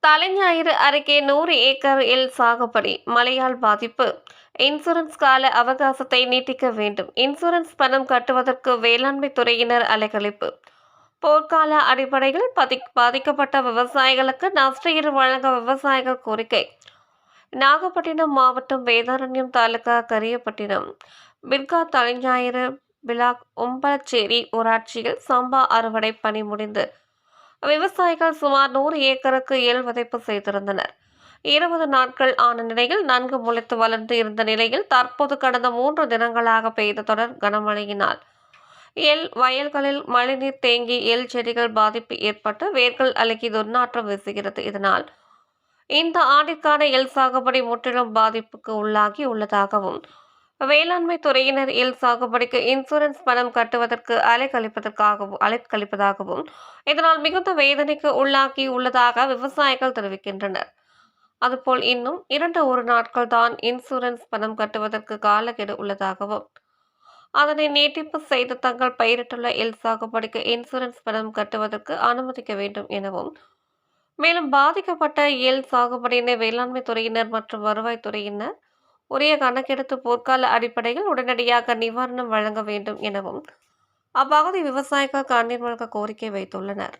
தலைஞாயிறு அருகே 100 acre L சாகுபடி மழையால் பாதிப்பு. இன்சூரன்ஸ் கால அவகாசத்தை நீட்டிக்க வேண்டும். இன்சூரன்ஸ் பணம் கட்டுவதற்கு வேளாண்மை துறையினர் அலைக்கழிப்பு. போர்க்கால அடிப்படையில் பாதிக்கப்பட்ட விவசாயிகளுக்கு நஷ்டஈடு வழங்க விவசாயிகள் கோரிக்கை. நாகப்பட்டினம் மாவட்டம் வேதாரண்யம் தாலுகா கரியப்பட்டினம் பிர்கா தலைஞாயிறு பிளாக் உம்பளச்சேரி ஊராட்சியில் சம்பா அறுவடை பணி முடிந்து விவசாயிகள் சுமார் 100 ஏக்கருக்கு எள் விதைப்பு செய்திருந்தனர். 20 நாட்கள் ஆன நிலையில் நன்கு முளைத்து வளர்ந்து இருந்த நிலையில் தற்போது கடந்த 3 தினங்களாக பெய்த தொடர் கனமழையினால் எள் வயல்களில் மழைநீர் தேங்கி எள் செடிகள் பாதிப்பு ஏற்பட்டு வேர்கள் அழுகி துர்நாற்றம் வீசுகிறது. இதனால் இந்த ஆண்டிற்கான எள் சாகுபடி முற்றிலும் பாதிப்புக்கு உள்ளாகி உள்ளதாகவும் வேளாண்மை துறையினர் எள் சாகுபடிக்கு இன்சூரன்ஸ் பணம் கட்டுவதற்கு அலைக்கழிப்பதாகவும் இதனால் மிகுந்த வேதனைக்கு உள்ளாகி உள்ளதாக விவசாயிகள் தெரிவிக்கின்றனர். அதுபோல் இன்னும் 2 நாட்கள் தான் இன்சூரன்ஸ் பணம் கட்டுவதற்கு காலக்கெடு உள்ளதாகவும் அதனை நீட்டிப்பு செய்து தங்கள் பயிரிட்டுள்ள எள் சாகுபடிக்கு இன்சூரன்ஸ் பணம் கட்டுவதற்கு அனுமதிக்க வேண்டும் எனவும் மேலும் பாதிக்கப்பட்ட எள் சாகுபடியினை வேளாண்மை துறையினர் மற்றும் வருவாய்த்துறையினர் உரிய கணக்கெடுத்து போர்க்கால அடிப்படையில் உடனடியாக நிவாரணம் வழங்க வேண்டும் எனவும் அப்பகுதி விவசாயிகள் கண்ணீர் மல்க கோரிக்கை வைத்துள்ளனர்.